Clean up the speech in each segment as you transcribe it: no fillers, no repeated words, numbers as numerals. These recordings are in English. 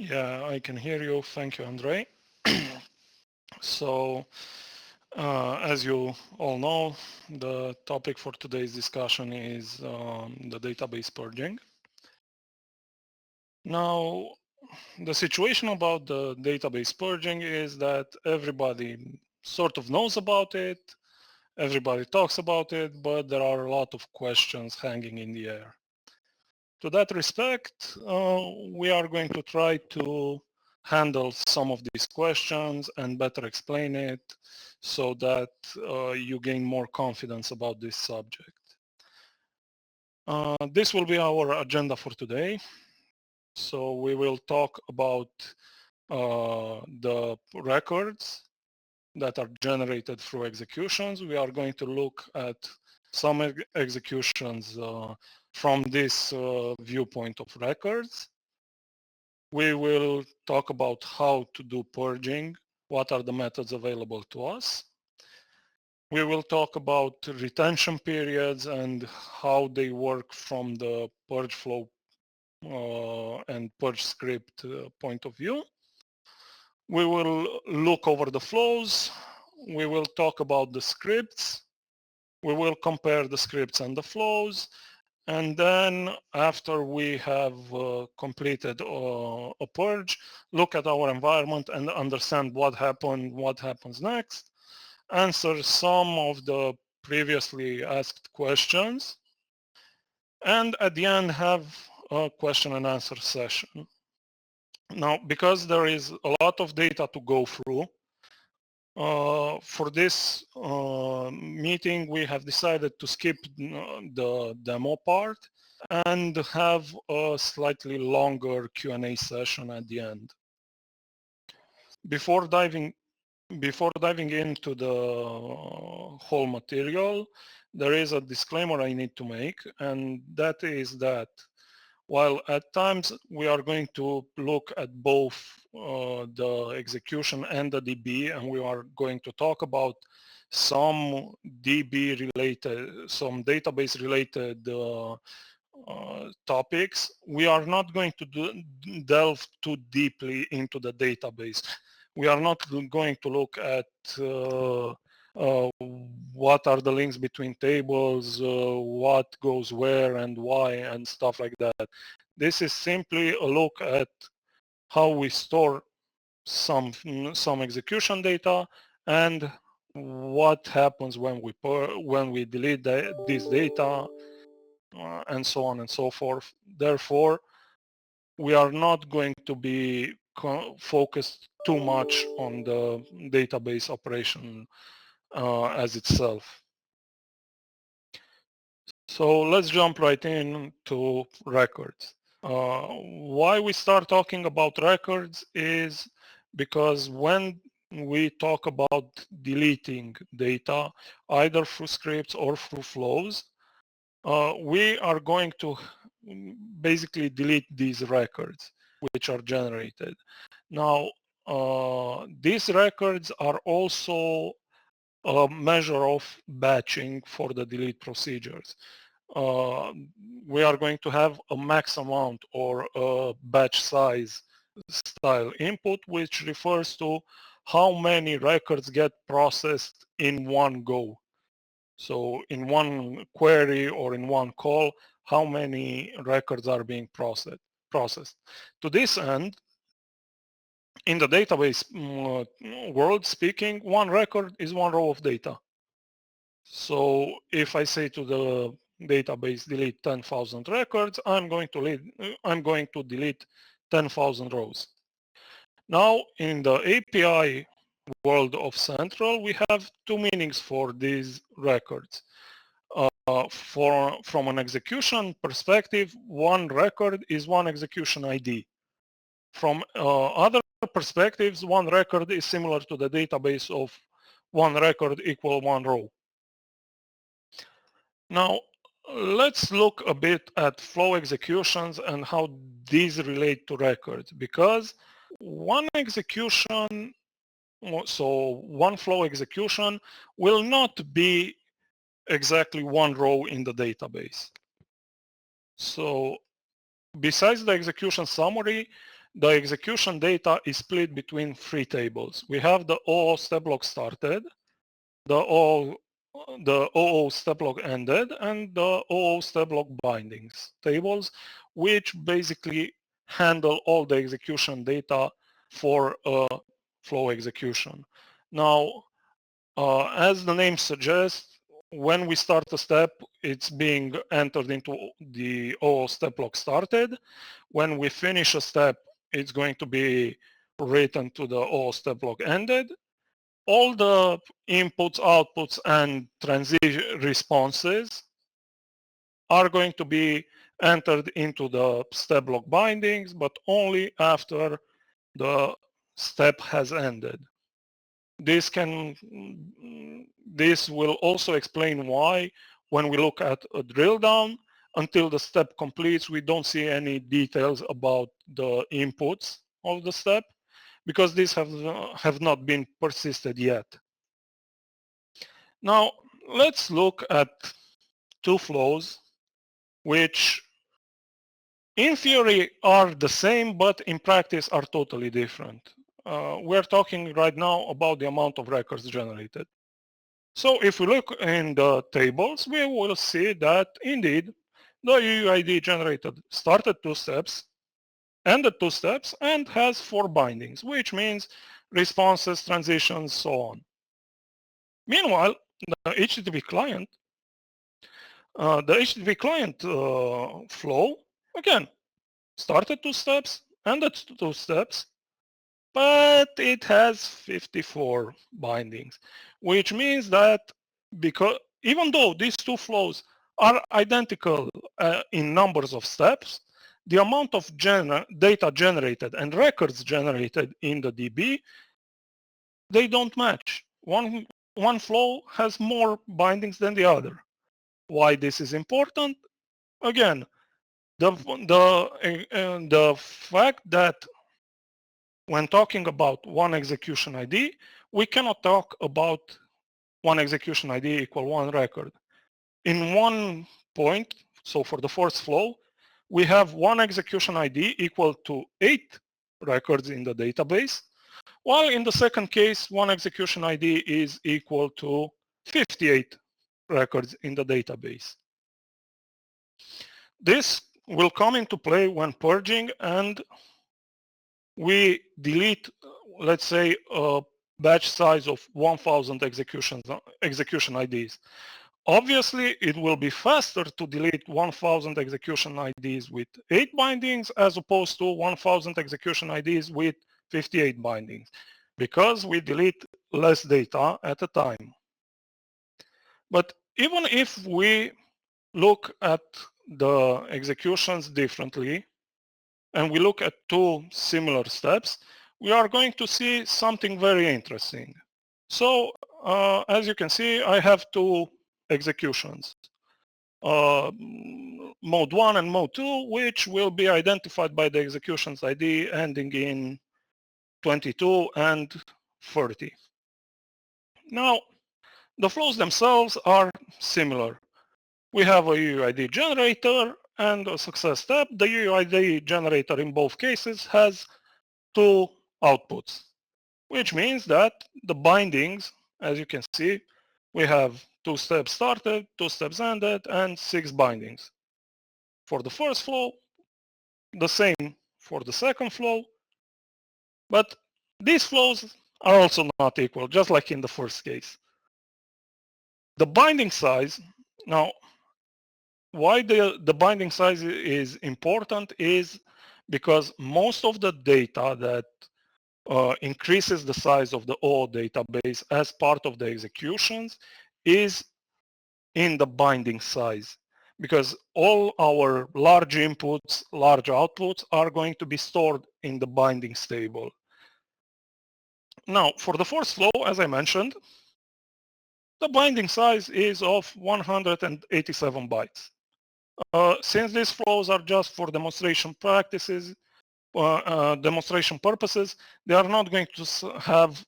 Yeah, I can hear you. Thank you, Andre. So, as you all know, the topic for today's discussion is the database purging. Now, the situation about the database purging is that everybody sort of knows about it, everybody talks about it, but there are a lot of questions hanging in the air. To that respect, we are going to try to handle some of these questions and better explain it so that you gain more confidence about this subject. This will be our agenda for today. So we will talk about the records that are generated through executions. We are going to look at some executions from this viewpoint of records. We will talk about how to do purging, what are the methods available to us. We will talk about retention periods and how they work from the purge flow and purge script point of view. We will look over the flows. We will talk about the scripts. We will compare the scripts and the flows. And then after we have completed a purge, look at our environment and understand what happened, what happens next, answer some of the previously asked questions, and at the end have a question and answer session. Now, because there is a lot of data to go through, for this meeting, we have decided to skip the demo part and have a slightly longer Q&A session at the end. Before diving into the whole material, there is a disclaimer I need to make, and that is that while at times we are going to look at both the execution and the DB, and we are going to talk about some DB related, some database related topics, we are not going to delve too deeply into the database. We are not going to look at what are the links between tables, what goes where and why and stuff like that. This is simply a look at how we store some execution data and what happens when we delete this data and so on and so forth. Therefore, we are not going to be focused too much on the database operation as itself. So let's jump right in to records. Why we start talking about records is because when we talk about deleting data, either through scripts or through flows, we are going to basically delete these records which are generated. Now, these records are also a measure of batching for the delete procedures. We are going to have a max amount or a batch size style input, which refers to how many records get processed in one go. So in one query or in one call, how many records are being processed. To this end, in the database world speaking, one record is one row of data. So if I say to the database delete 10,000 records, I'm going to delete 10,000 rows. Now in the API world of Central, we have two meanings for these records. From an execution perspective, one record is one execution ID. From other perspectives, one record is similar to the database of one record equal one row. Now, let's look a bit at flow executions and how these relate to records, because one execution, so one flow execution will not be exactly one row in the database. So besides the execution summary, the execution data is split between three tables. We have the OO step log started, the OO step log ended, and the OO step log bindings tables, which basically handle all the execution data for flow execution. Now, as the name suggests, when we start a step, it's being entered into the OO step log started. When we finish a step, it's going to be written to the OO step log ended. All the inputs, outputs, and transition responses are going to be entered into the step log bindings, but only after the step has ended. This will also explain why when we look at a drill down, until the step completes, we don't see any details about the inputs of the step because these have not been persisted yet. Now, let's look at two flows which in theory are the same, but in practice are totally different. We're talking right now about the amount of records generated. So if we look in the tables, we will see that indeed the UUID generated started 2 steps, ended 2 steps, and has 4 bindings, which means responses, transitions, so on. Meanwhile, the HTTP client, flow, again, started 2 steps, ended 2 steps, but it has 54 bindings, which means that because even though these two flows are identical in numbers of steps, the amount of data generated and records generated in the DB, they don't match. One flow has more bindings than the other. Why this is important? Again, the fact that when talking about one execution ID, we cannot talk about one execution ID equal one record. In one point, so for the first flow, we have one execution ID equal to 8 records in the database, while in the second case, one execution ID is equal to 58 records in the database. This will come into play when purging and we delete, let's say, a batch size of 1,000 execution IDs. Obviously, it will be faster to delete 1,000 execution IDs with 8 bindings as opposed to 1,000 execution IDs with 58 bindings, because we delete less data at a time. But even if we look at the executions differently, and we look at 2 similar steps, we are going to see something very interesting. So as you can see, I have 2 executions, mode 1 and mode 2, which will be identified by the executions ID ending in 22 and 30. Now, the flows themselves are similar. We have a UUID generator and a success step. The UUID generator in both cases has 2 outputs, which means that the bindings, as you can see, we have 2 steps started, 2 steps ended, and 6 bindings. For the first flow, the same for the second flow, but these flows are also not equal, just like in the first case. The binding size, now, why the binding size is important is because most of the data that increases the size of the OO database as part of the executions is in the binding size, because all our large inputs, large outputs are going to be stored in the bindings table. Now, for the first flow, as I mentioned, the binding size is of 187 bytes. Since these flows are just for demonstration purposes, they are not going to have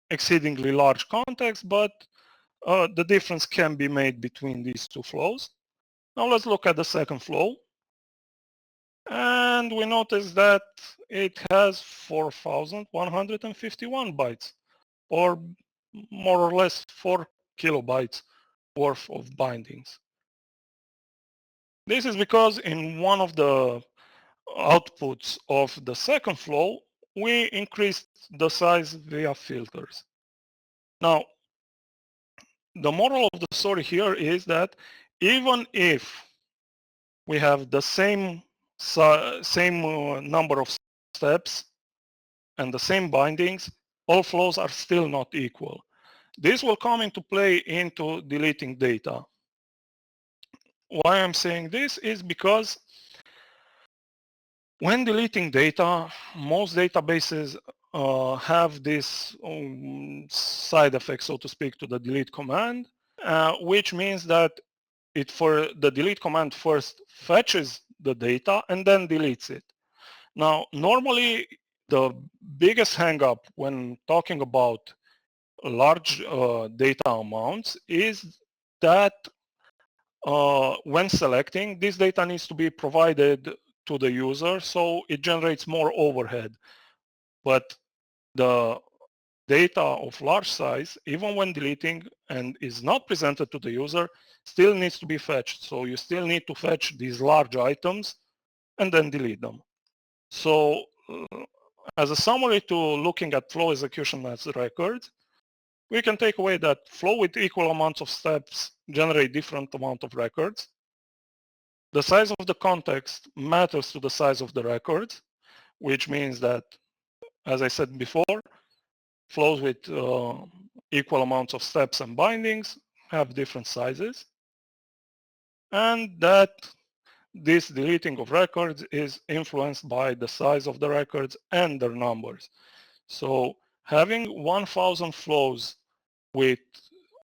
exceedingly large context, but the difference can be made between these 2 flows. Now let's look at the second flow. And we notice that it has 4,151 bytes, or more or less 4 kilobytes worth of bindings. This is because in one of the outputs of the second flow, we increased the size via filters. Now, the moral of the story here is that even if we have the same number of steps and the same bindings, all flows are still not equal. This will come into play into deleting data. Why I'm saying this is because when deleting data, most databases have this side effect, so to speak, to the delete command, which means that for the delete command first fetches the data and then deletes it. Now, normally the biggest hang-up when talking about large data amounts is that when selecting, this data needs to be provided to the user, so it generates more overhead. But the data of large size, even when deleting and is not presented to the user, still needs to be fetched. So you still need to fetch these large items and then delete them. So as a summary to looking at flow execution as records, we can take away that flow with equal amounts of steps generate different amount of records. The size of the context matters to the size of the records, which means that, as I said before, flows with equal amounts of steps and bindings have different sizes, and that this deleting of records is influenced by the size of the records and their numbers. So having 1,000 flows with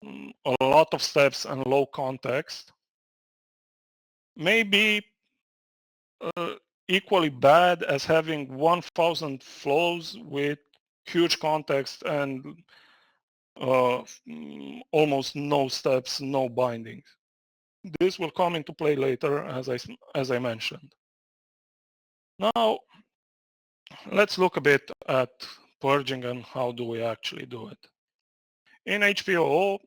a lot of steps and low context may be equally bad as having 1,000 flows with huge context and almost no steps, no bindings. This will come into play later, as I mentioned. Now, let's look a bit at purging and how do we actually do it. In HPE,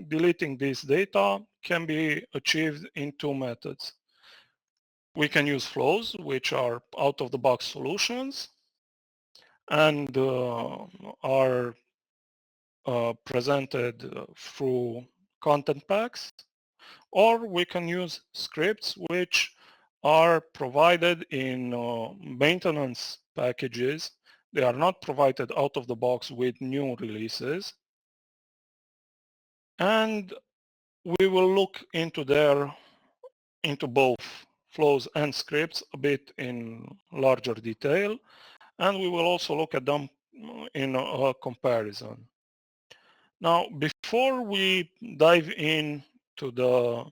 deleting this data can be achieved in two methods. We can use flows, which are out-of-the-box solutions and are presented through content packs, or we can use scripts which are provided in maintenance packages. They are not provided out of the box with new releases. And we will look into both flows and scripts a bit in larger detail, and we will also look at them in a comparison. Now, before we dive into the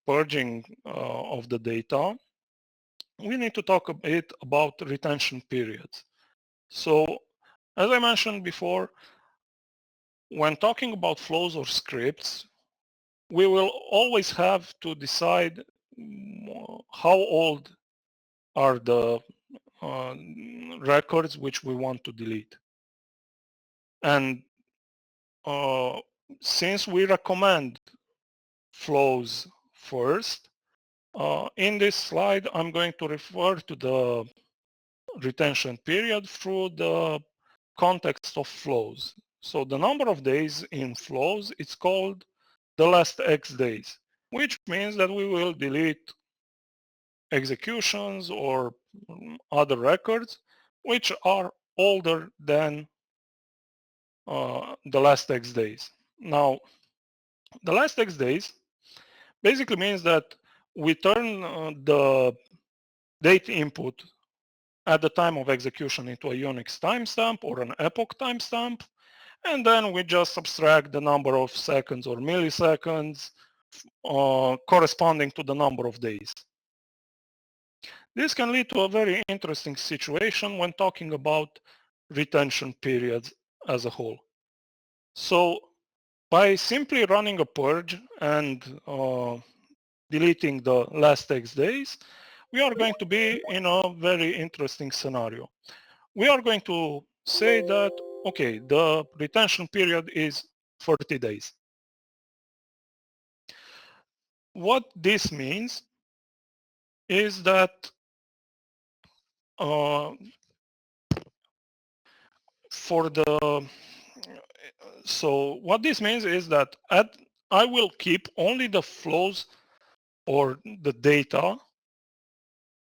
purging of the data, we need to talk a bit about retention periods. So, as I mentioned before, when talking about flows or scripts, we will always have to decide how old are the records which we want to delete. And since we recommend flows first, in this slide, I'm going to refer to the retention period through the context of flows. So the number of days in flows is called the last X days, which means that we will delete executions or other records which are older than the last X days. Now, the last X days basically means that we turn the date input at the time of execution into a Unix timestamp or an epoch timestamp, and then we just subtract the number of seconds or milliseconds corresponding to the number of days. This can lead to a very interesting situation when talking about retention periods as a whole. So by simply running a purge and deleting the last X days, we are going to be in a very interesting scenario. We are going to say that, okay, the retention period is 30 days. What this means is that for the, so what this means is that I will keep only the flows or the data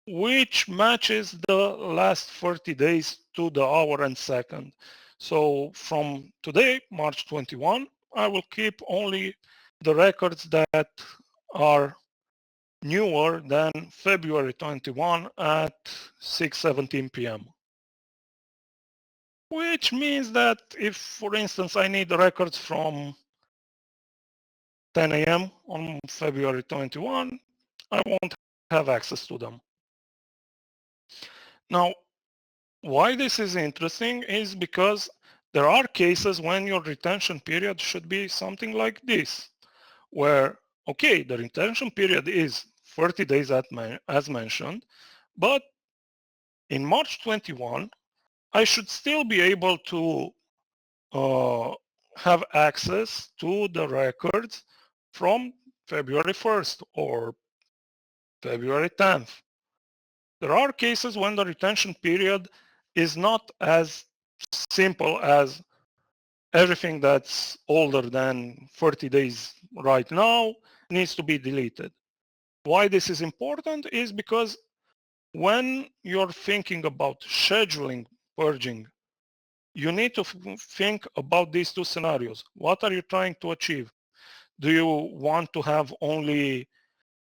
which matches the last 30 days to the hour and second. So from today, March 21, I will keep only the records that are newer than February 21 at 6:17 p.m. Which means that if, for instance, I need the records from 10 a.m. on February 21, I won't have access to them. Now, why this is interesting is because there are cases when your retention period should be something like this, where, okay, the retention period is 30 days as mentioned, but in March 21, I should still be able to have access to the records from February 1st or February 10th. There are cases when the retention period is not as simple as everything that's older than 30 days right now needs to be deleted. Why this is important is because when you're thinking about scheduling purging, you need to think about these two scenarios. What are you trying to achieve? Do you want to have only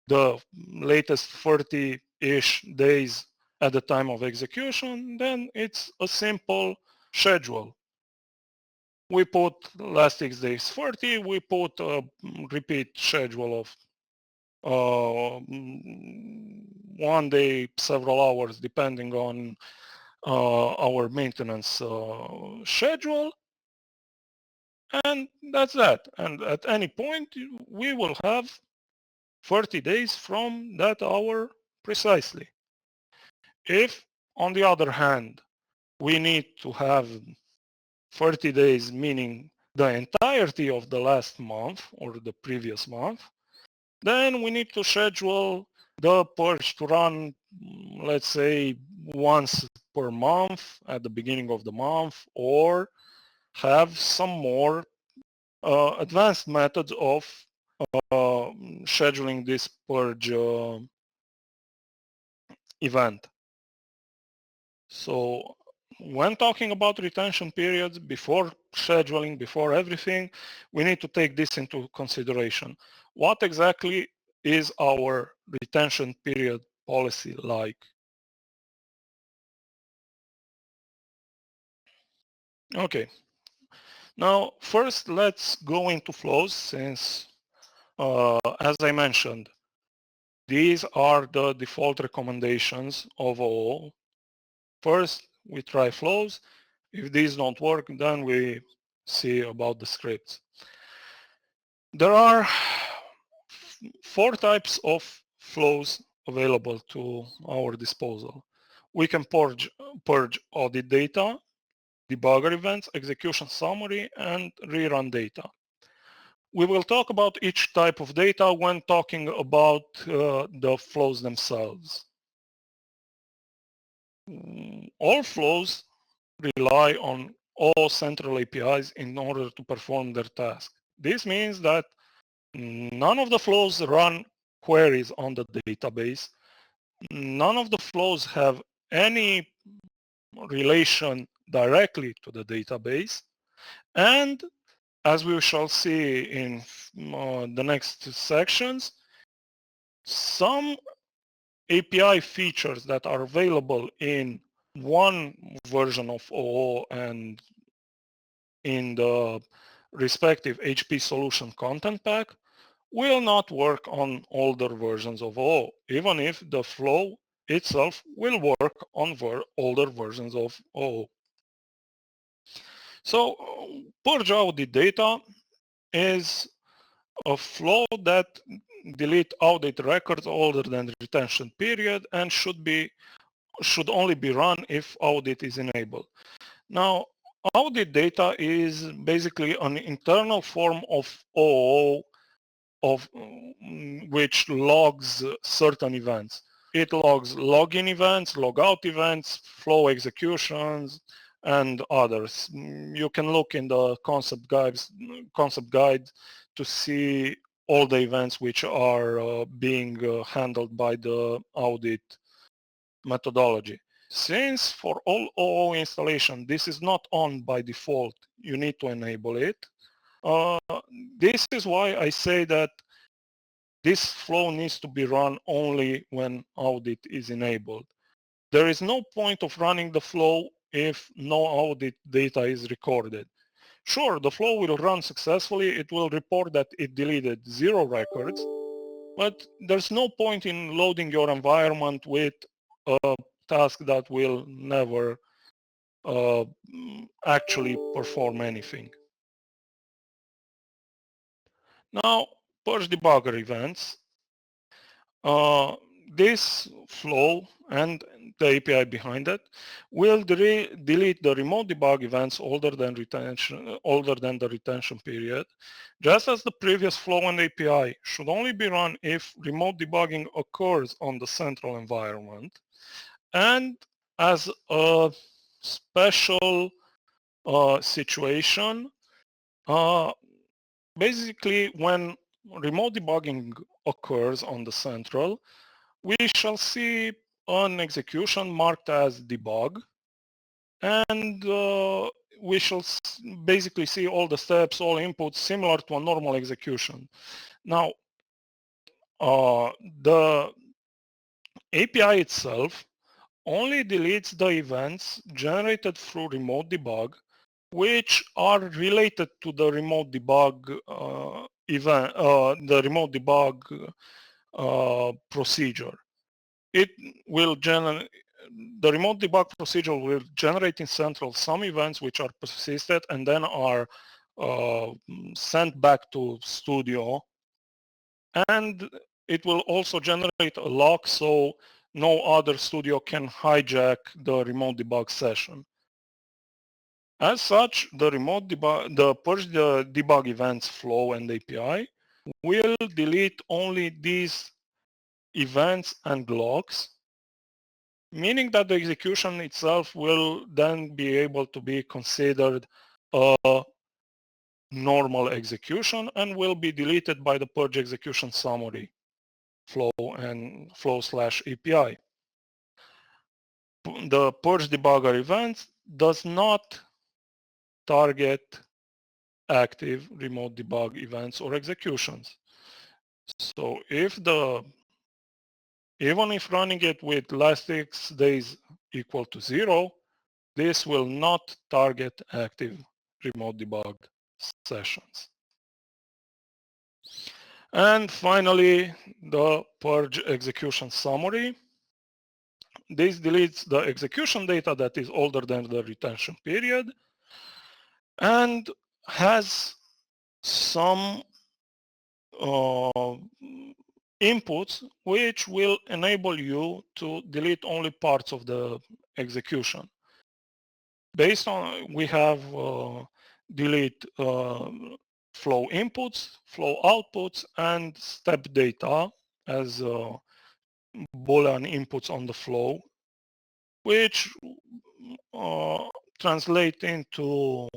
the latest 30-ish days at the time of execution? Then it's a simple schedule. We put last 6 days 30, we put a repeat schedule of 1 day, several hours, depending on our maintenance schedule. And that's that. And at any point, we will have 30 days from that hour precisely. If, on the other hand, we need to have 30 days, meaning the entirety of the last month or the previous month, then we need to schedule the purge to run, let's say, once per month at the beginning of the month, or have some more advanced methods of scheduling this purge event. So when talking about retention periods, before scheduling, before everything, we need to take this into consideration. What exactly is our retention period policy like? Okay. Now, first, let's go into flows since, as I mentioned, these are the default recommendations of OO. First, we try flows. If these don't work, then we see about the scripts. There are 4 types of flows available to our disposal. We can purge audit data, debugger events, execution summary, and rerun data. We will talk about each type of data when talking about the flows themselves. All flows rely on all central APIs in order to perform their task. This means that none of the flows run queries on the database. None of the flows have any relation directly to the database. And as we shall see in the next sections, some API features that are available in one version of OO and in the respective HP solution content pack will not work on older versions of OO, even if the flow itself will work on older versions of OO. So purge audit data is a flow that delete audit records older than the retention period and should only be run if audit is enabled. Now, audit data is basically an internal form of OO which logs certain events. It logs login events, logout events, flow executions, and others. You can look in the concept guide to see all the events which are being handled by the audit methodology. Since for all OO installation, this is not on by default, you need to enable it. This is why I say that this flow needs to be run only when audit is enabled. There is no point of running the flow if no audit data is recorded. Sure, the flow will run successfully. It will report that it deleted 0 records, but there's no point in loading your environment with a task that will never actually perform anything. Now, purge debugger events. This flow and the API behind it will delete the remote debug events older than the retention period, just as the previous flow and API should only be run if remote debugging occurs on the central environment. And as a special situation, basically when remote debugging occurs on the central, we shall see an execution marked as debug, and we shall basically see all the steps, all inputs similar to a normal execution. Now, the API itself only deletes the events generated through remote debug, which are related to the remote debug event, the remote debug procedure. It will generate, the remote debug procedure will generate in central some events which are persisted and then are sent back to studio, and it will also generate a lock so no other studio can hijack the remote debug session. As such, the purge the debug events flow and API will delete only these events and logs, meaning that the execution itself will then be able to be considered a normal execution and will be deleted by the purge execution summary flow and flow/API. The purge debugger event does not target active remote debug events or executions. So even if running it with last X days equal to 0, this will not target active remote debug sessions. And finally, the purge execution summary. This deletes the execution data that is older than the retention period and has some inputs which will enable you to delete only parts of the execution. Based on, we have delete flow inputs, flow outputs, and step data as Boolean inputs on the flow, which translate into,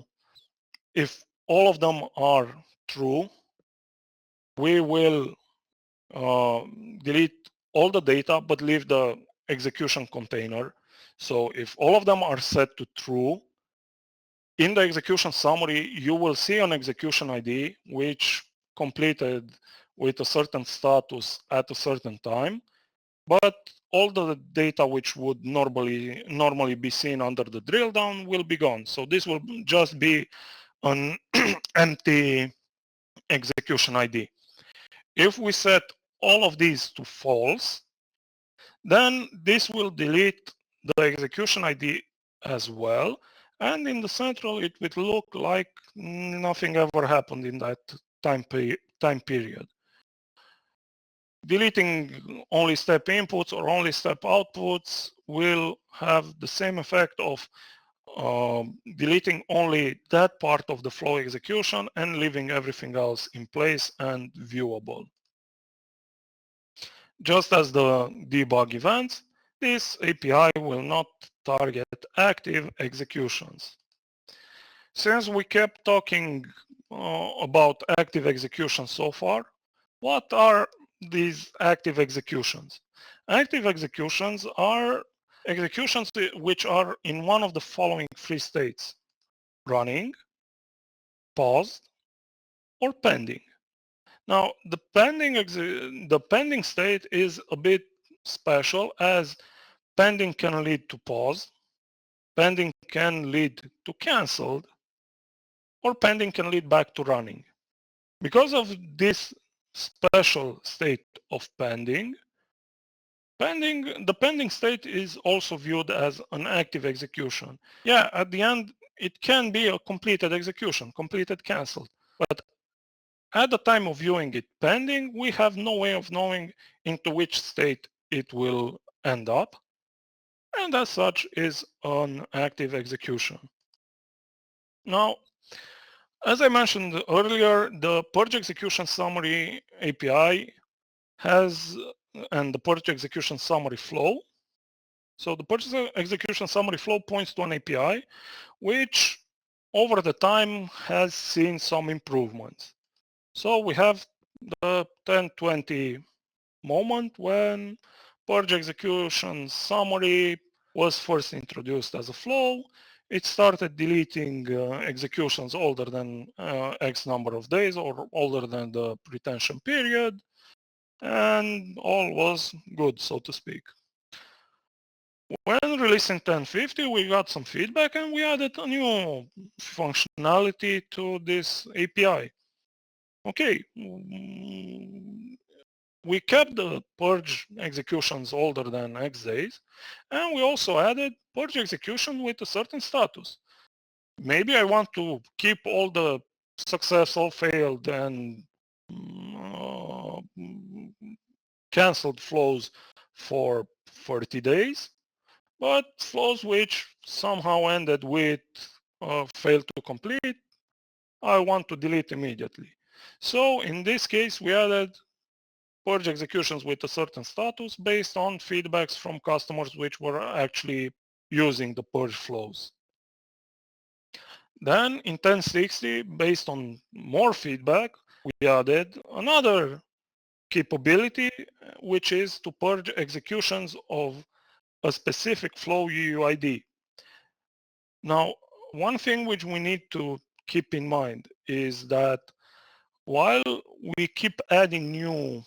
if all of them are true, we will delete all the data but leave the execution container. So if all of them are set to true, in the execution summary, you will see an execution ID which completed with a certain status at a certain time, but all the data which would normally be seen under the drill down will be gone. So this will just be an empty execution ID. If we set all of these to false, then this will delete the execution ID as well. And in the central, it will look like nothing ever happened in that time period. deleting only step inputs or only step outputs will have the same effect of deleting only that part of the flow execution and leaving everything else in place and viewable. Just as the debug events, this API will not target active executions. Since we kept talking about active executions so far, what are these active executions? Active executions are executions which are in one of the following three states: running, paused, or pending. Now, the pending state is a bit special, as pending can lead to pause, pending can lead to canceled, or pending can lead back to running. Because of this special state of pending, the pending state is also viewed as an active execution. Yeah, at the end, it can be a completed execution, completed canceled. But at the time of viewing it pending, we have no way of knowing into which state it will end up. And as such is an active execution. Now, as I mentioned earlier, the Purge Execution Summary API has, and the Purge Execution Summary flow. So the Purge Execution Summary flow points to an API, which over the time has seen some improvements. So we have the 1020 moment when Purge Execution Summary was first introduced as a flow. It started deleting executions older than X number of days or older than the retention period, and all was good, so to speak. When releasing 1050, we got some feedback and we added a new functionality to this API. Okay, we kept the purge executions older than X days, and we also added purge execution with a certain status. Maybe I want to keep all the successful, failed, and canceled flows for 30 days, but flows which somehow ended with failed to complete, I want to delete immediately. So in this case, we added purge executions with a certain status based on feedbacks from customers which were actually using the purge flows. Then in 1060, based on more feedback, we added another capability, which is to purge executions of a specific flow UUID. Now, one thing which we need to keep in mind is that while we keep adding new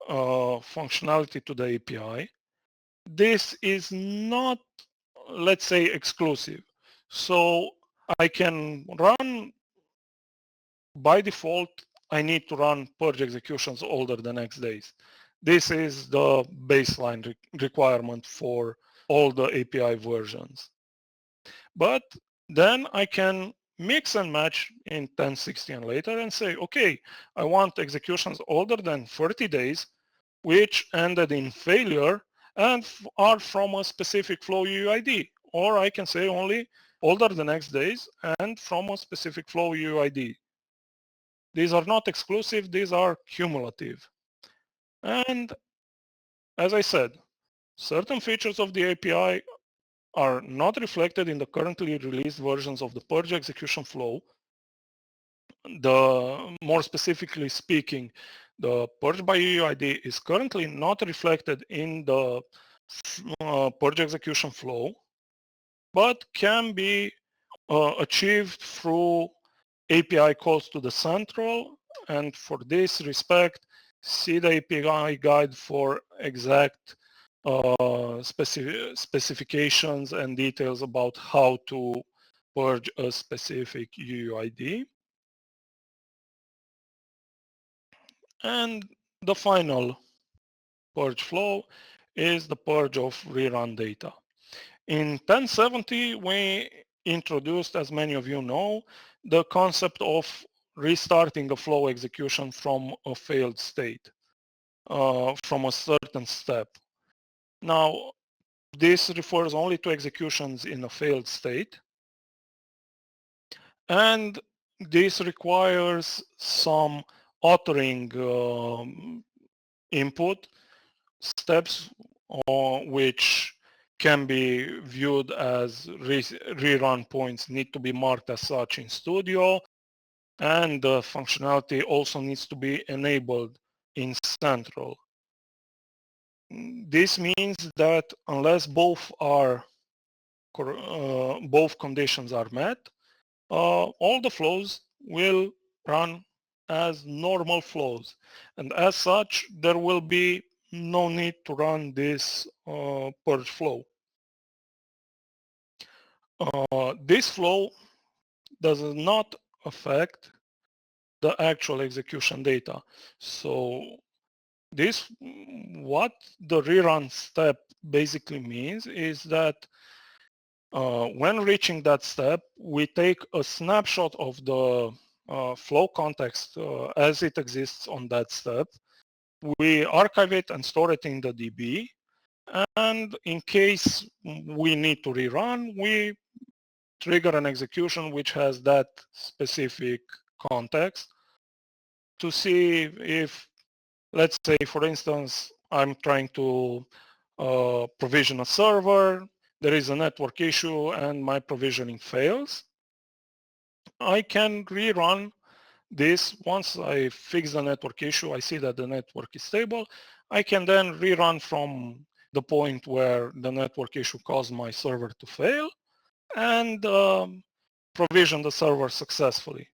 functionality to the API, this is not, let's say, exclusive. So I can run, by default, I need to run purge executions older than X days. This is the baseline requirement for all the API versions. But then I can mix and match in 1060 and later and say, okay, I want executions older than 30 days, which ended in failure and are from a specific flow UUID. Or I can say only older than X days and from a specific flow UUID. These are not exclusive, these are cumulative. And as I said, certain features of the API are not reflected in the currently released versions of the purge execution flow. More specifically speaking, the purge by UUID is currently not reflected in the purge execution flow, but can be achieved through API calls to the central. And for this respect, see the API guide for exact specifications and details about how to purge a specific UUID. And the final purge flow is the purge of rerun data. In 1070, we introduced, as many of you know, the concept of restarting a flow execution from a failed state. from a certain step. Now, this refers only to executions in a failed state. And this requires some authoring input steps which can be viewed as rerun points need to be marked as such in Studio, and the functionality also needs to be enabled in Central. This means that unless both conditions are met, all the flows will run as normal flows. And as such, there will be no need to run this purge flow. This flow does not affect the actual execution data. So what the rerun step basically means is that when reaching that step, we take a snapshot of the flow context as it exists on that step. We archive it and store it in the DB. And in case we need to rerun, we trigger an execution which has that specific context to see if, let's say, for instance, I'm trying to provision a server, there is a network issue and my provisioning fails. I can rerun this. Once I fix the network issue, I see that the network is stable. I can then rerun from the point where the network issue caused my server to fail and provision the server successfully.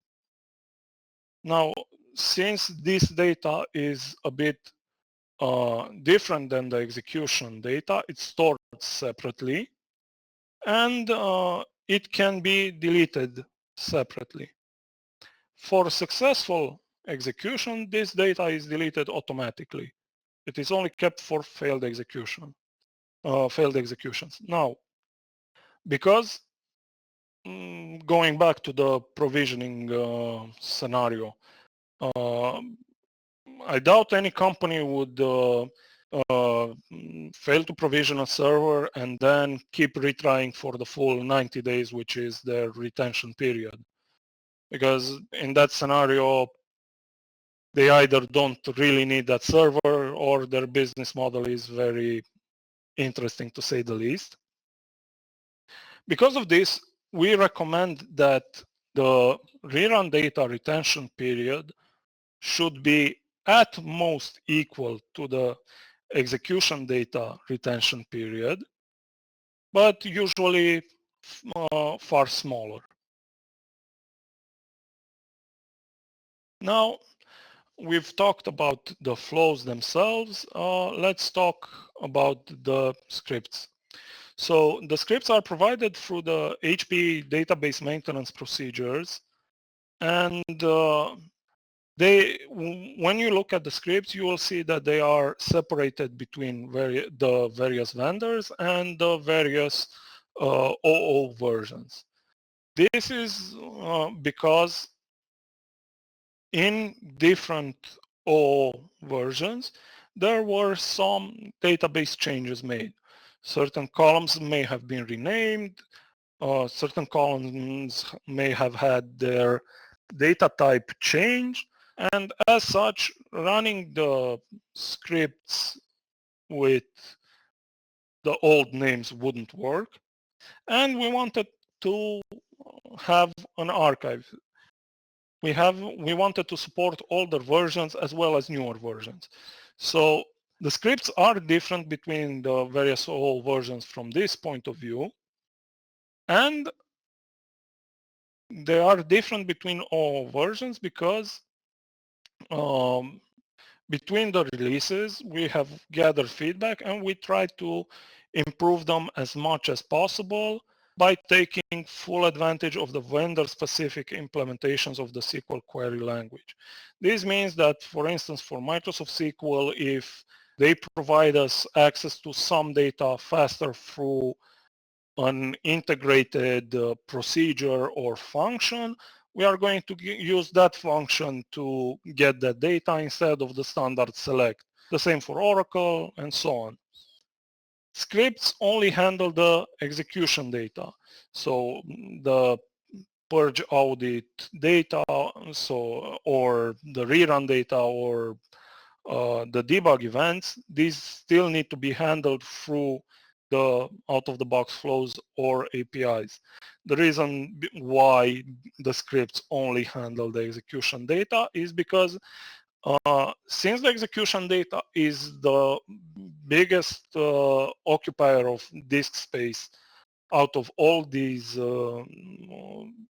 Now, since this data is a bit different than the execution data, it's stored separately, and it can be deleted separately. For successful execution, this data is deleted automatically. It is only kept for failed executions. Now, because going back to the provisioning scenario, I doubt any company would fail to provision a server and then keep retrying for the full 90 days, which is their retention period. Because in that scenario, they either don't really need that server or their business model is very interesting, to say the least. Because of this, we recommend that the rerun data retention period should be at most equal to the execution data retention period, but usually far smaller. Now, we've talked about the flows themselves. Let's talk about the scripts. So the scripts are provided through the HPE database maintenance procedures, and when you look at the scripts, you will see that they are separated between the various vendors and the various OO versions. This is because in different OO versions, there were some database changes made. Certain columns may have been renamed, certain columns may have had their data type changed, and as such, running the scripts with the old names wouldn't work. And we wanted to have an archive. We wanted to support older versions as well as newer versions. So the scripts are different between the various OO versions from this point of view. And they are different between OO versions because between the releases, we have gathered feedback and we try to improve them as much as possible by taking full advantage of the vendor-specific implementations of the SQL query language. This means that, for instance, for Microsoft SQL, if they provide us access to some data faster through an integrated procedure or function, we are going to use that function to get the data instead of the standard select. The same for Oracle and so on. Scripts only handle the execution data. So the purge audit data, or the rerun data, or the debug events, these still need to be handled through the out-of-the-box flows or APIs. The reason why the scripts only handle the execution data is because since the execution data is the biggest occupier of disk space out of all these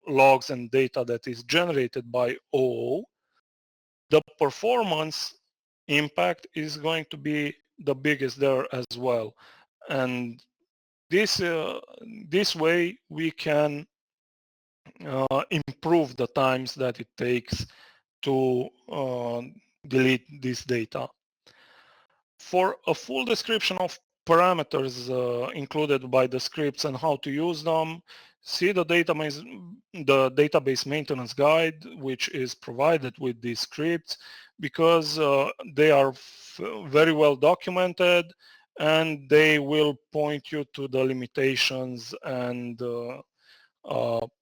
logs and data that is generated by OO, the performance impact is going to be the biggest there as well. And this way we can improve the times that it takes to delete this data. For a full description of parameters included by the scripts and how to use them, see the database maintenance guide, which is provided with these scripts, because they are very well documented, and they will point you to the limitations and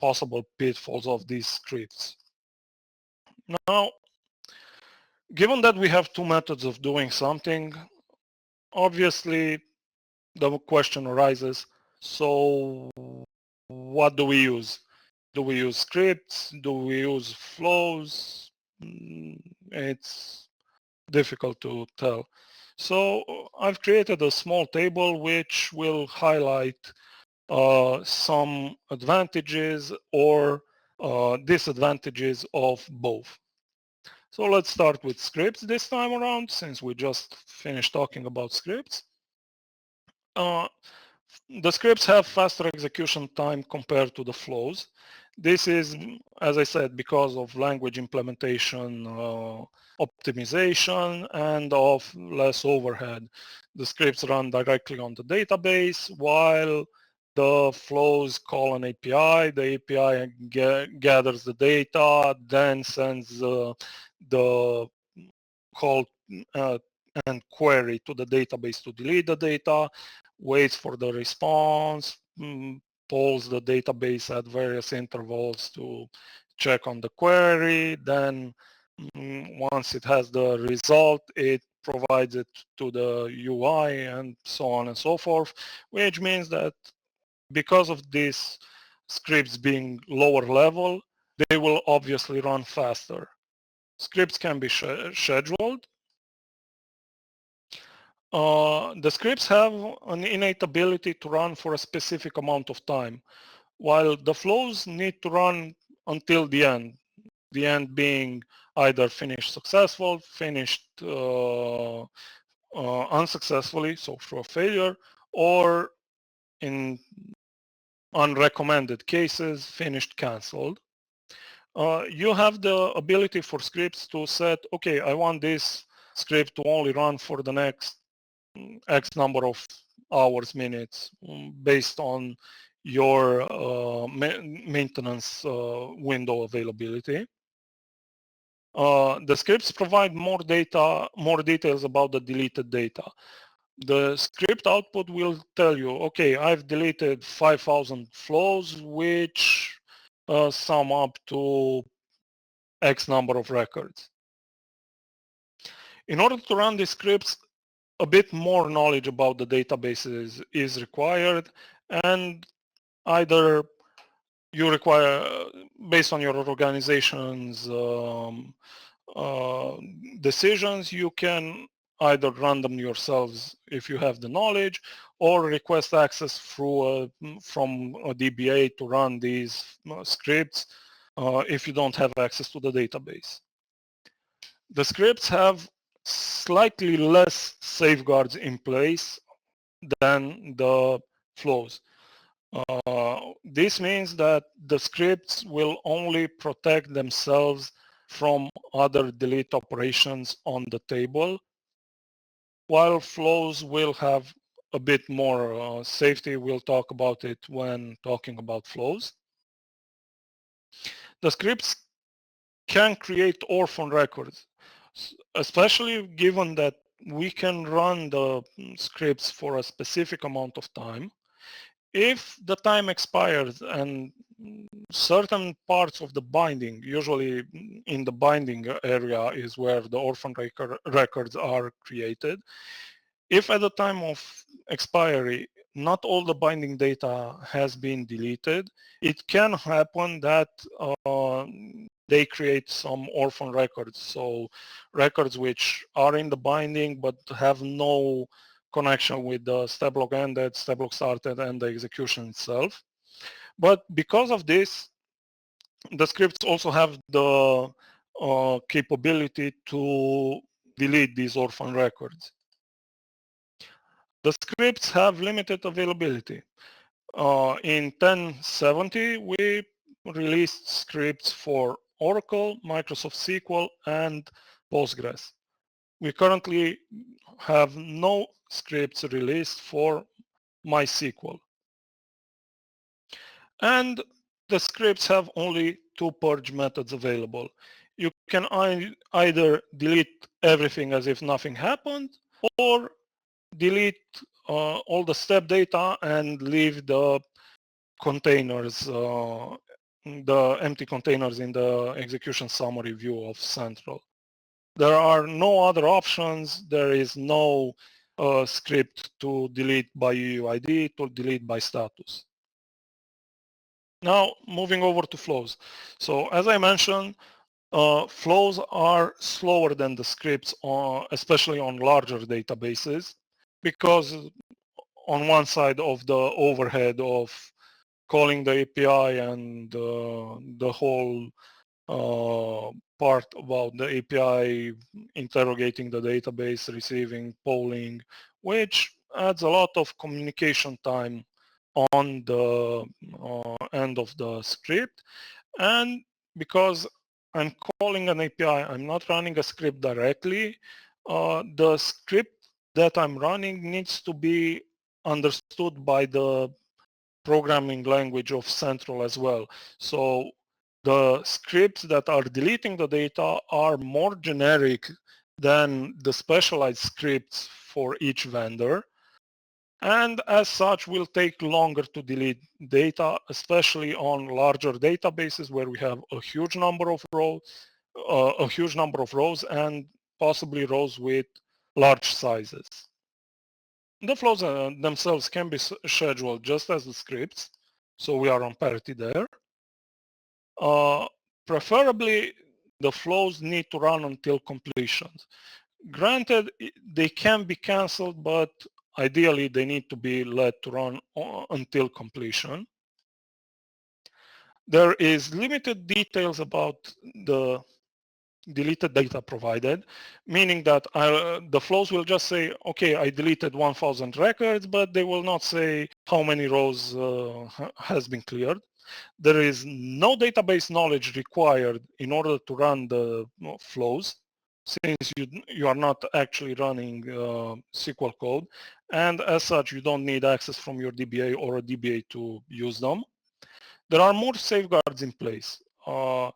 possible pitfalls of these scripts. Now, given that we have two methods of doing something, obviously the question arises, so what do we use? Do we use scripts? Do we use flows? It's difficult to tell. So I've created a small table which will highlight some advantages or disadvantages of both. So let's start with scripts this time around, since we just finished talking about scripts. The scripts have faster execution time compared to the flows. This is, as I said, because of language implementation, optimization, and of less overhead. The scripts run directly on the database, while the flows call an API. The API gathers the data, then sends the call and query to the database to delete the data, waits for the response, polls the database at various intervals to check on the query. Then once it has the result, it provides it to the UI and so on and so forth, which means that because of these scripts being lower level, they will obviously run faster. Scripts can be scheduled. The scripts have an innate ability to run for a specific amount of time, while the flows need to run until the end being either finished successful, finished unsuccessfully, so through a failure, or in unrecommended cases, finished canceled. You have the ability for scripts to set, okay, I want this script to only run for the next X number of hours, minutes, based on your maintenance window availability. The scripts provide more details about the deleted data. The script output will tell you, okay, I've deleted 5,000 flows, which sum up to X number of records. In order to run these scripts, a bit more knowledge about the databases is required, and either you require, based on your organization's decisions, you can either run them yourselves if you have the knowledge, or request access through from a DBA to run these scripts if you don't have access to the database. The scripts have slightly less safeguards in place than the flows. This means that the scripts will only protect themselves from other delete operations on the table, while flows will have a bit more safety. We'll talk about it when talking about flows. The scripts can create orphan records, especially given that we can run the scripts for a specific amount of time. If the time expires and certain parts of the binding, usually in the binding area is where the orphan records are created. If at the time of expiry, not all the binding data has been deleted, it can happen that they create some orphan records. So records which are in the binding but have no connection with the step block ended, step block started, and the execution itself. But because of this, the scripts also have the capability to delete these orphan records. The scripts have limited availability. In 1070, we released scripts for Oracle, Microsoft SQL, and Postgres. We currently have no scripts released for MySQL. And the scripts have only two purge methods available. You can either delete everything as if nothing happened, or delete all the step data and leave the containers, the empty containers in the execution summary view of Central. There are no other options. There is no script to delete by UUID, to delete by status. Now, moving over to flows. So as I mentioned, flows are slower than the scripts, especially on larger databases, because on one side of the overhead of calling the API and the whole part about the API interrogating the database, receiving, polling, which adds a lot of communication time on the end of the script. And because I'm calling an API, I'm not running a script directly, the script that I'm running needs to be understood by the programming language of Central as well. So the scripts that are deleting the data are more generic than the specialized scripts for each vendor. And as such, will take longer to delete data, especially on larger databases where we have a huge number of rows, and possibly rows with large sizes. The flows themselves can be scheduled just as the scripts, so we are on parity there. Preferably, the flows need to run until completion. Granted, they can be canceled, but ideally they need to be let to run until completion. There is limited details about the deleted data provided, meaning that the flows will just say, okay, I deleted 1,000 records, but they will not say how many rows has been cleared. There is no database knowledge required in order to run the flows, since you are not actually running SQL code, and as such, you don't need access from your DBA or a DBA to use them. There are more safeguards in place. The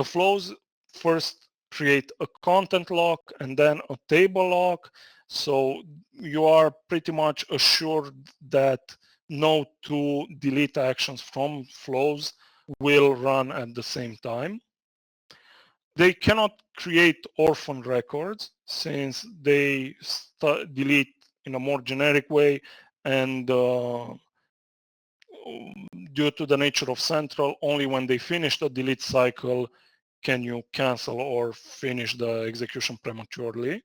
flows first create a content lock and then a table lock, so you are pretty much assured that no two delete actions from flows will run at the same time. They cannot create orphan records since they delete in a more generic way, and due to the nature of Central, only when they finish the delete cycle can you cancel or finish the execution prematurely.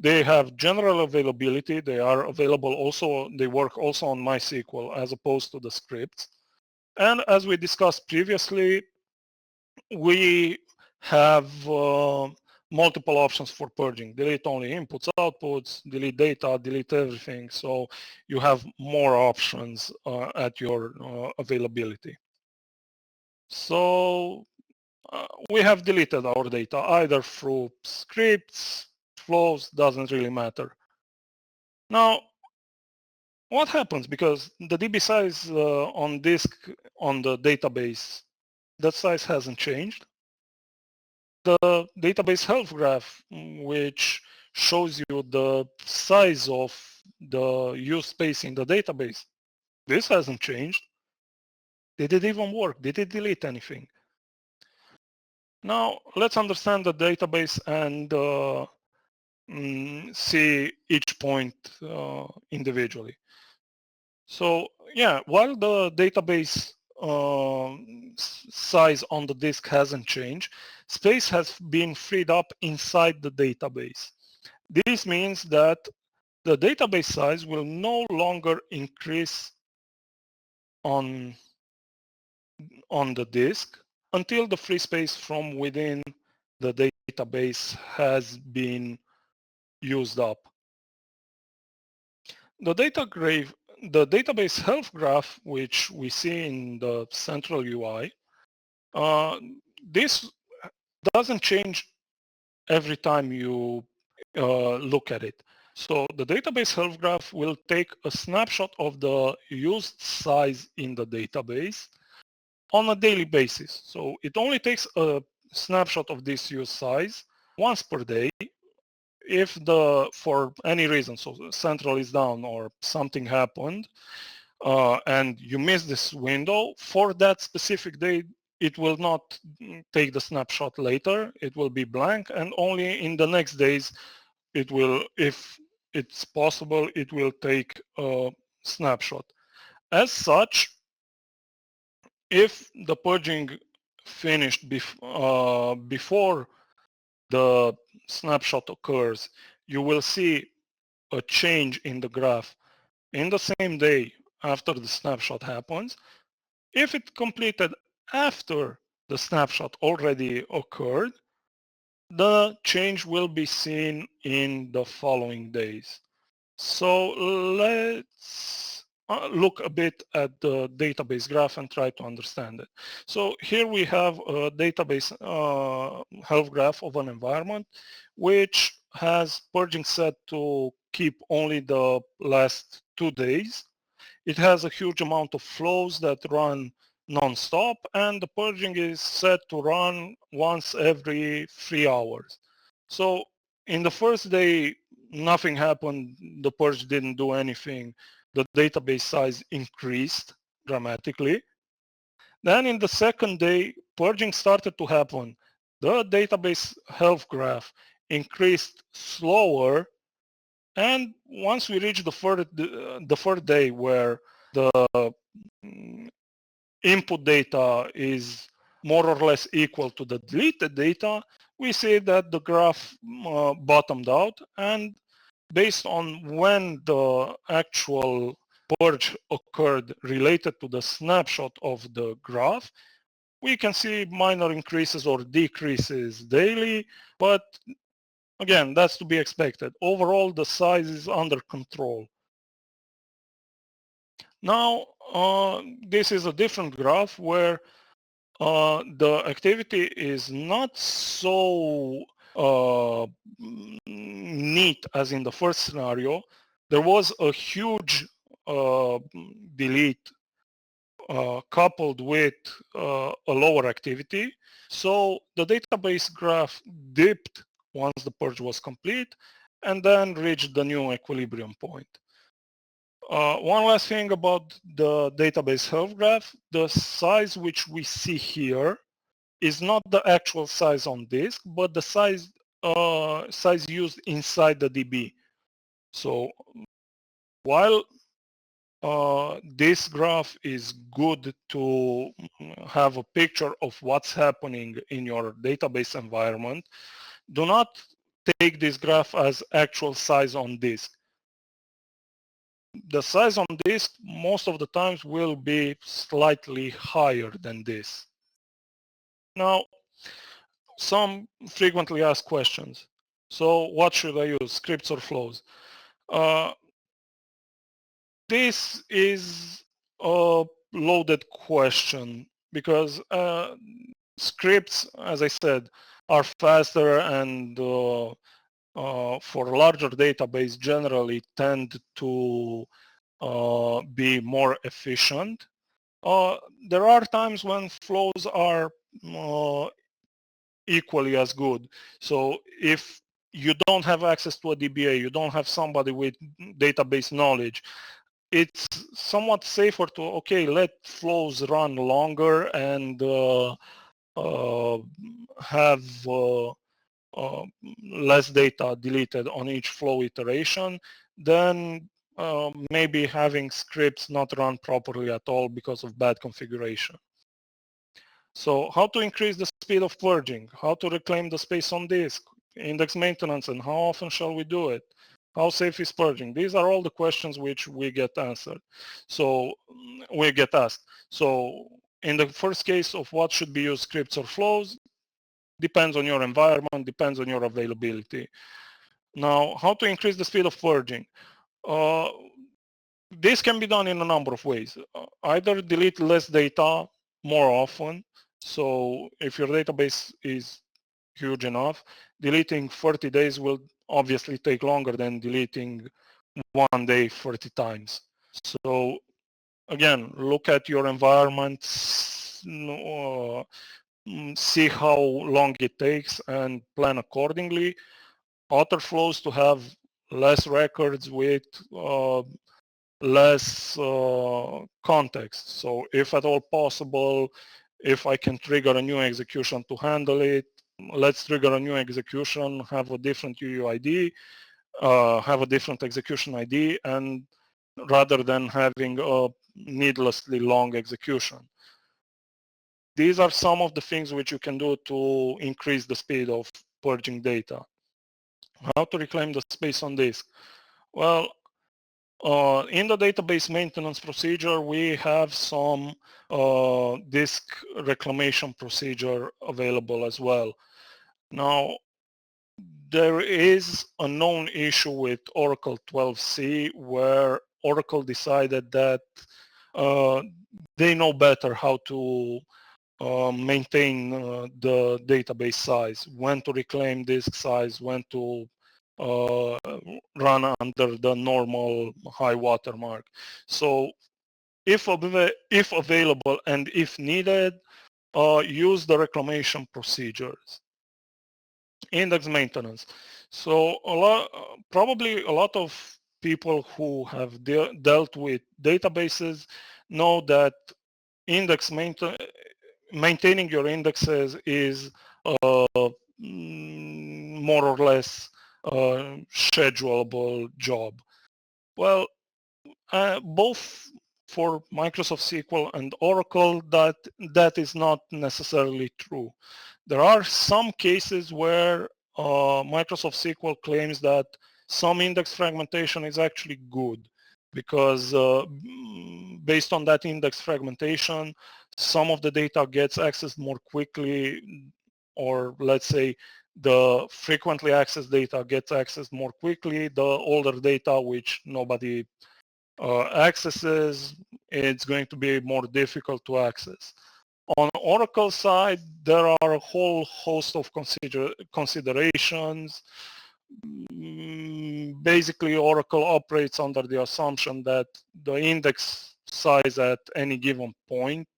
They have general availability. They are available also, they work also on MySQL as opposed to the scripts. And as we discussed previously, we have multiple options for purging. Delete only inputs, outputs, delete data, delete everything. So you have more options at your availability. So we have deleted our data either through scripts, flows, doesn't really matter. Now, what happens? Because the DB size on disk on the database, that size hasn't changed. The database health graph, which shows you the size of the use space in the database. This hasn't changed. Did it even work? Did it delete anything? Now, let's understand the database and see each point individually. So yeah, while the database size on the disk hasn't changed, space has been freed up inside the database. This means that the database size will no longer increase on the disk until the free space from within the database has been used up. The database health graph, which we see in the central UI, this doesn't change every time you look at it. So the database health graph will take a snapshot of the used size in the database on a daily basis. So it only takes a snapshot of this use size once per day. If for any reason, so central is down or something happened, and you miss this window, for that specific day, it will not take the snapshot later. It will be blank, and only in the next days, it will, if it's possible, it will take a snapshot. As such, if the purging finished before the snapshot occurs, you will see a change in the graph in the same day after the snapshot happens. If it completed after the snapshot already occurred, the change will be seen in the following days. So let's look a bit at the database graph and try to understand it. So here we have a database health graph of an environment, which has purging set to keep only the last 2 days. It has a huge amount of flows that run non-stop, and the purging is set to run once every 3 hours. So in the first day, nothing happened, the purge didn't do anything, the database size increased dramatically. Then in the second day, purging started to happen. The database health graph increased slower, and once we reach the third day where the input data is more or less equal to the deleted data, we see that the graph bottomed out, and based on when the actual purge occurred related to the snapshot of the graph, we can see minor increases or decreases daily, but again, that's to be expected. Overall, the size is under control. Now, this is a different graph where the activity is not so neat as in the first scenario. There was a huge delete coupled with a lower activity. So the database graph dipped once the purge was complete and then reached the new equilibrium point. One last thing about the database health graph, the size which we see here is not the actual size on disk, but the size used inside the DB. So while this graph is good to have a picture of what's happening in your database environment, do not take this graph as actual size on disk. The size on disk most of the times will be slightly higher than this. Now, some frequently asked questions. So what should I use, scripts or flows? This is a loaded question because scripts, as I said, are faster and for a larger database generally tend to be more efficient. There are times when flows are equally as good. So if you don't have access to a DBA, you don't have somebody with database knowledge, it's somewhat safer to, okay, let flows run longer and have less data deleted on each flow iteration than maybe having scripts not run properly at all because of bad configuration. So how to increase the speed of purging, how to reclaim the space on disk, index maintenance, and how often shall we do it? How safe is purging? These are all the questions which we get answered. So we get asked. So in the first case of what should be used, scripts or flows, depends on your environment, depends on your availability. Now, how to increase the speed of purging? This can be done in a number of ways. Either delete less data more often. So if your database is huge enough, deleting 30 days will obviously take longer than deleting one day 30 times. So again, look at your environment, see how long it takes and plan accordingly. Author flows to have less records with less context. So if at all possible, if I can trigger a new execution to handle it, let's trigger a new execution, have a different UUID, have a different execution ID, and rather than having a needlessly long execution. These are some of the things which you can do to increase the speed of purging data. How to reclaim the space on disk? Well, in the database maintenance procedure, we have some disk reclamation procedure available as well. Now, there is a known issue with Oracle 12c where Oracle decided that they know better how to maintain the database size, when to reclaim disk size, when to run under the normal high watermark. So if available and if needed, use the reclamation procedures. Index maintenance. So probably a lot of people who have dealt with databases know that index maintaining your indexes is more or less a schedulable job. Well, both for Microsoft SQL and Oracle, that is not necessarily true. There are some cases where Microsoft SQL claims that some index fragmentation is actually good because based on that index fragmentation, some of the data gets accessed more quickly, or let's say the frequently accessed data gets accessed more quickly. The older data, which nobody accesses, it's going to be more difficult to access. On Oracle side, there are a whole host of considerations. Basically, Oracle operates under the assumption that the index size at any given point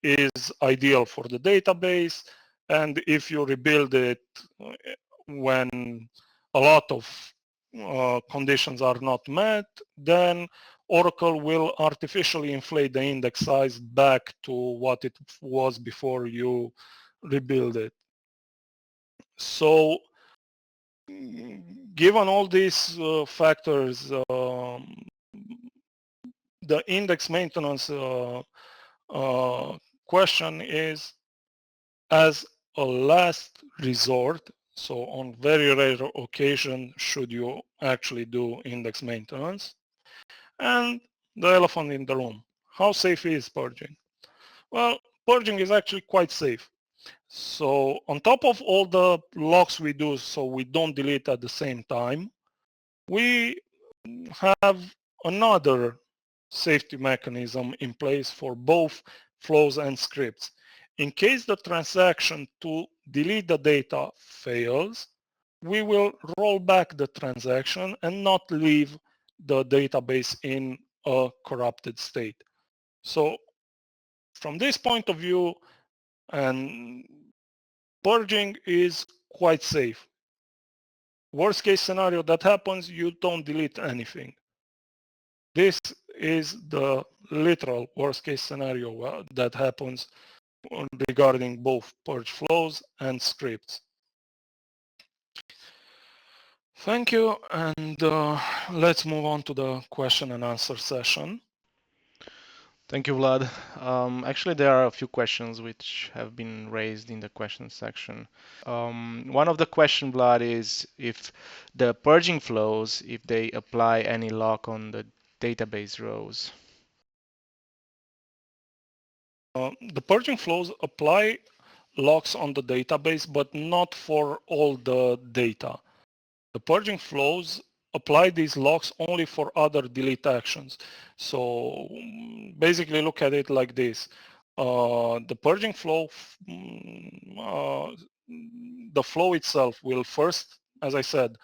is ideal for the database, and if you rebuild it when a lot of conditions are not met, then Oracle will artificially inflate the index size back to what it was before you rebuild it. So given all these factors, the index maintenance question is, as a last resort, so on very rare occasion should you actually do index maintenance. And the elephant in the room, how safe is purging? Well, purging is actually quite safe. So on top of all the locks we do so we don't delete at the same time, we have another safety mechanism in place for both flows and scripts. In case the transaction to delete the data fails, we will roll back the transaction and not leave the database in a corrupted state. So from this point of view, and purging is quite safe. worst case scenario that happens, you don't delete anything. This is the literal worst case scenario that happens regarding both purge flows and scripts. Thank you, and let's move on to the question and answer session. Thank you, Vlad. Actually, there are a few questions which have been raised in the question section. One of the question, Vlad, is if the purging flows, if they apply any lock on the database rows. The purging flows apply locks on the database, but not for all the data. The purging flows apply these locks only for other delete actions. So basically look at it like this. The purging flow, the flow itself will first, as I said,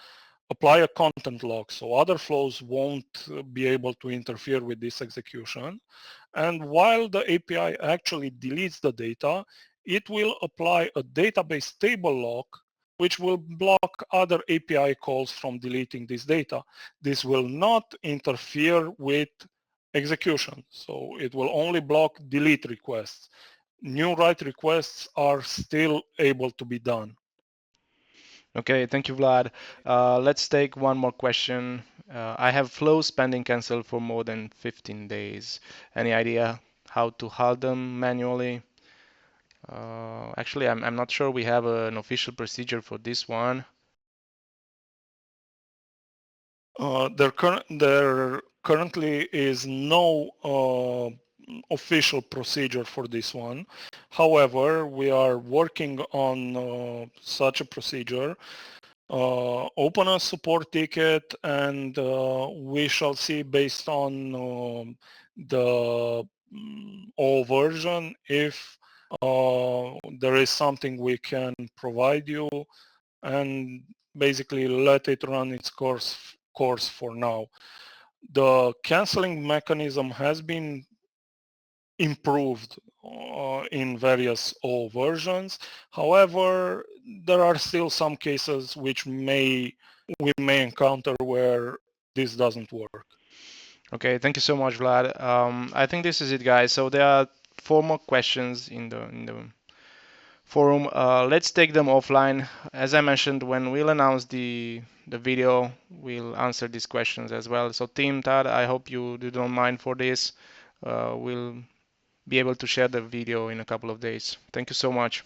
apply a content lock. So other flows won't be able to interfere with this execution. And while the API actually deletes the data, it will apply a database table lock which will block other API calls from deleting this data. This will not interfere with execution. So it will only block delete requests. New write requests are still able to be done. Okay, thank you, Vlad. Let's take one more question. I have flows pending cancel for more than 15 days. Any idea how to halt them manually? Actually, I'm not sure we have an official procedure for this one. There currently is no official procedure for this one. However, we are working on such a procedure. Open a support ticket, and we shall see based on the OO version if there is something we can provide you, and basically let it run its course for now. The canceling mechanism has been improved in various OO versions. However, there are still some cases which we may encounter where this doesn't work. Okay, thank you so much, Vlad. I think this is it, guys. So there are 4 more questions in the forum. Let's take them offline. As I mentioned, when we'll announce the video, we'll answer these questions as well. So team Tad, I hope you don't mind for this. We'll be able to share the video in a couple of days. Thank you so much.